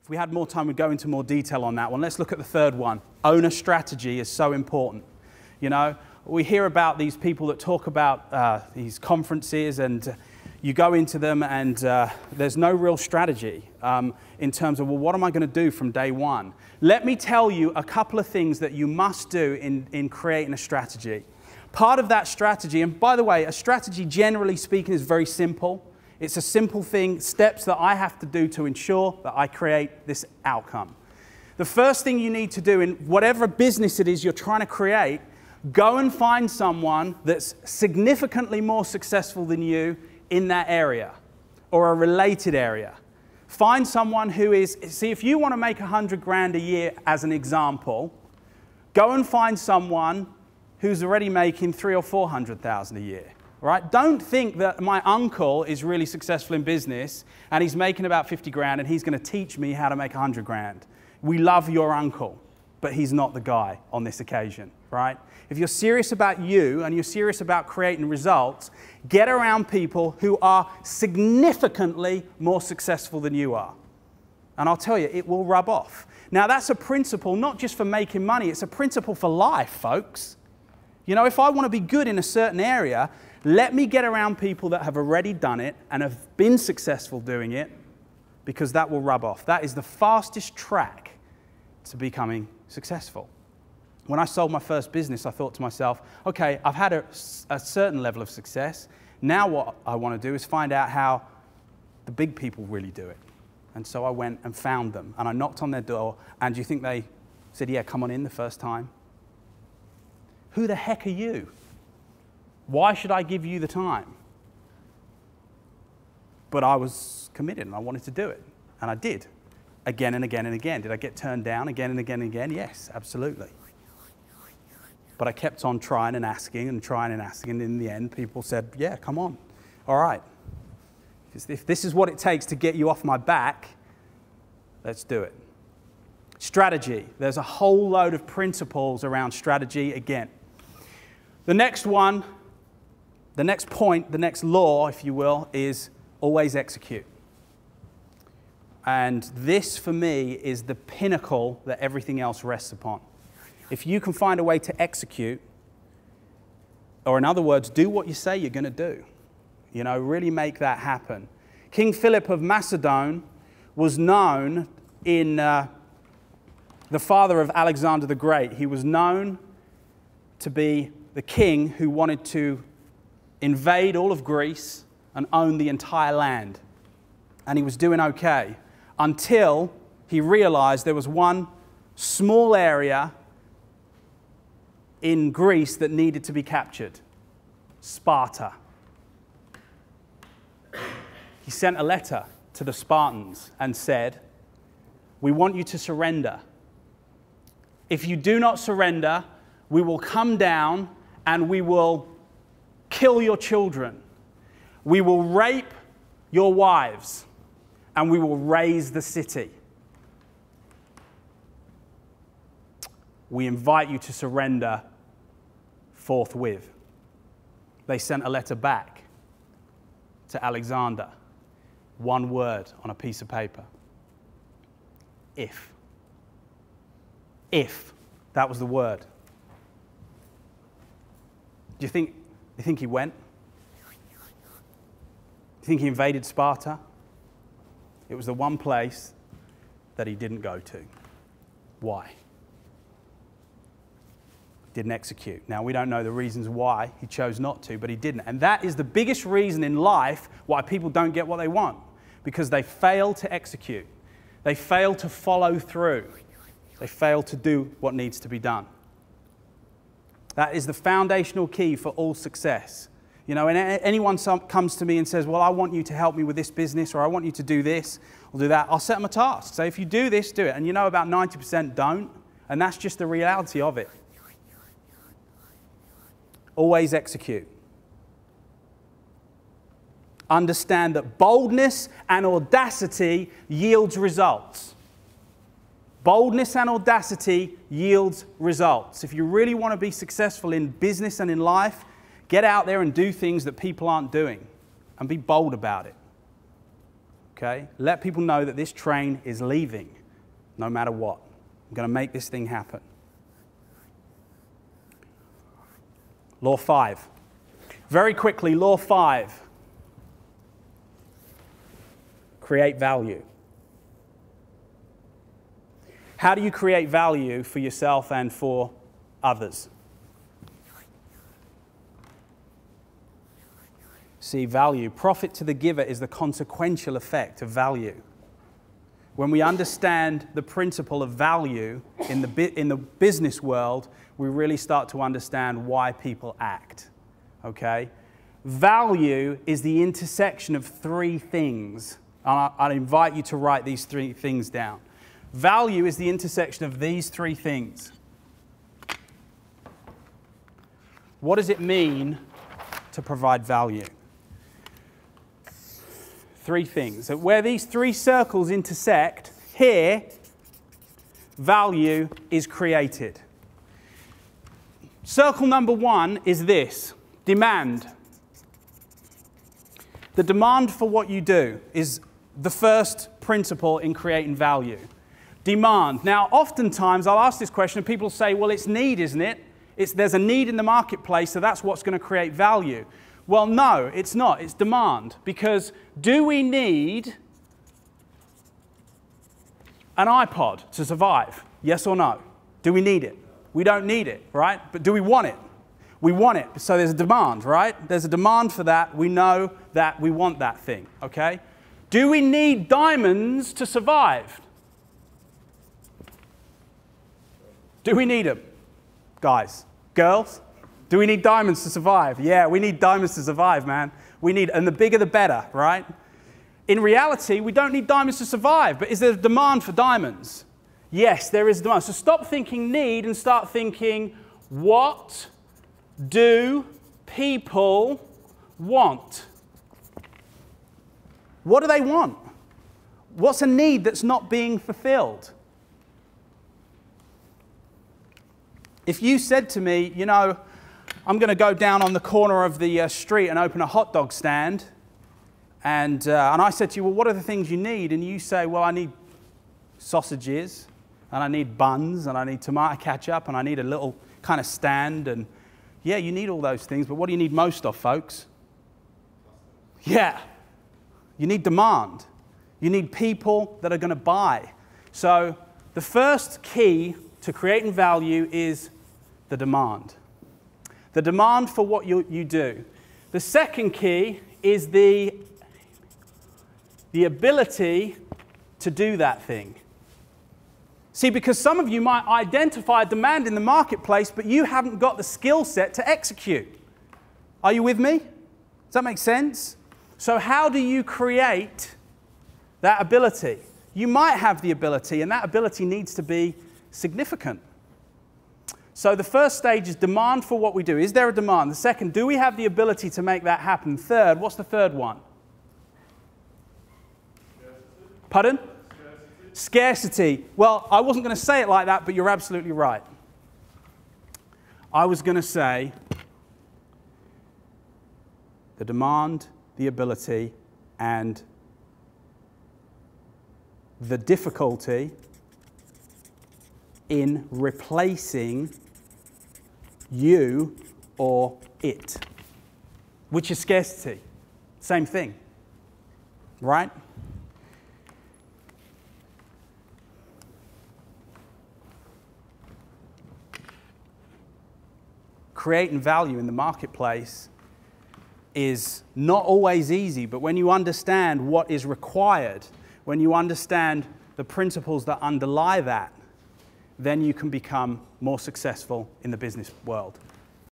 If we had more time, we'd go into more detail on that one. Let's look at the third one. Owner strategy is so important. You know, we hear about these people that talk about these conferences, and you go into them and there's no real strategy in terms of, well, what am I going to do from day one? Let me tell you a couple of things that you must do in creating a strategy. Part of that strategy, and by the way, a strategy generally speaking is very simple. It's a simple thing, steps that I have to do to ensure that I create this outcome. The first thing you need to do in whatever business it is you're trying to create, go and find someone that's significantly more successful than you in that area or a related area. Find someone who is, see, if you want to make 100 grand a year as an example, go and find someone who's already making 300,000 or 400,000 a year. Right? Don't think that my uncle is really successful in business and he's making about 50 grand and he's going to teach me how to make 100 grand. We love your uncle, but he's not the guy on this occasion, right? If you're serious about you and you're serious about creating results, get around people who are significantly more successful than you are. And I'll tell you, it will rub off. Now, that's a principle not just for making money, it's a principle for life, folks. You know, if I want to be good in a certain area, let me get around people that have already done it and have been successful doing it, because that will rub off. That is the fastest track to becoming successful. When I sold my first business, I thought to myself, okay, I've had a certain level of success. Now what I want to do is find out how the big people really do it. And so I went and found them, and I knocked on their door, and do you think they said, yeah, come on in the first time? Who the heck are you? Why should I give you the time? But I was committed and I wanted to do it. And I did. Again and again and again. Did I get turned down again and again and again? Yes, absolutely. But I kept on trying and asking and trying and asking. And in the end, people said, yeah, come on. All right. If this is what it takes to get you off my back, let's do it. Strategy. There's a whole load of principles around strategy again. The next one, the next point, the next law, if you will, is always execute. And this, for me, is the pinnacle that everything else rests upon. If you can find a way to execute, or in other words, do what you say you're going to do, you know, really make that happen. King Philip of Macedon was known in the father of Alexander the Great. He was known to be the king who wanted to invade all of Greece and own the entire land. And he was doing okay until he realized there was one small area in Greece that needed to be captured: Sparta. He sent a letter to the Spartans and said, we want you to surrender. If you do not surrender, we will come down and we will kill your children. We will rape your wives, and we will raze the city. We invite you to surrender forthwith. They sent a letter back to Alexander. One word on a piece of paper. If. If. That was the word. Do you think he went? Do you think he invaded Sparta? It was the one place that he didn't go to. Why? Didn't execute. Now, we don't know the reasons why he chose not to, but he didn't. And that is the biggest reason in life why people don't get what they want, because they fail to execute. They fail to follow through. They fail to do what needs to be done. That is the foundational key for all success. You know, and anyone comes to me and says, well, I want you to help me with this business, or I want you to do this or do that, I'll set them a task. Say, if you do this, do it. And you know about 90% don't, and that's just the reality of it. Always execute. Understand that boldness and audacity yields results. Boldness and audacity yields results. If you really want to be successful in business and in life, get out there and do things that people aren't doing, and be bold about it. okay? Let people know that this train is leaving, no matter what. I'm going to make this thing happen. Law 5. Very quickly, Law 5. Create value. How do you create value for yourself and for others? See, value. Profit to the giver is the consequential effect of value. When we understand the principle of value in the business world, we really start to understand why people act. Okay? Value is the intersection of three things. I'd invite you to write these three things down. Value is the intersection of these three things. What does it mean to provide value? Three things. Where these three circles intersect, here, value is created. Circle number 1 is this: demand. The demand for what you do is the first principle in creating value. Demand. Now, oftentimes I'll ask this question and people say, well, it's need, isn't it? There's a need in the marketplace, so that's what's going to create value. Well, no, it's not. It's demand. Because do we need an iPod to survive? Yes or no? Do we need it? We don't need it, right? But do we want it? We want it. So there's a demand, right? There's a demand for that. We know that we want that thing, okay? Do we need diamonds to survive? Do we need them? Guys, girls? Do we need diamonds to survive? Yeah, we need diamonds to survive, man. And the bigger the better, right? In reality, we don't need diamonds to survive, but is there a demand for diamonds? Yes, there is demand. So stop thinking need and start thinking, what do people want? What do they want? What's a need that's not being fulfilled? If you said to me, you know, I'm going to go down on the corner of the street and open a hot dog stand, and I said to you, well, what are the things you need? And you say, well, I need sausages, and I need buns, and I need tomato ketchup, and I need a little kind of stand, and yeah, you need all those things, but what do you need most of, folks? Yeah, you need demand. You need people that are going to buy. So the first key to creating value is the demand. The demand for what you do. The second key is the ability to do that thing. See, because some of you might identify a demand in the marketplace, but you haven't got the skill set to execute. Are you with me? Does that make sense? So how do you create that ability? You might have the ability, and that ability needs to be significant. So the first stage is demand for what we do. Is there a demand? The second, do we have the ability to make that happen? Third, what's the third one? Scarcity. Pardon? Scarcity. Well, I wasn't going to say it like that, but you're absolutely right. I was going to say the demand, the ability, and the difficulty in replacing you or it, which is scarcity. Same thing, right? Creating value in the marketplace is not always easy, but when you understand what is required, when you understand the principles that underlie that, then you can become more successful in the business world.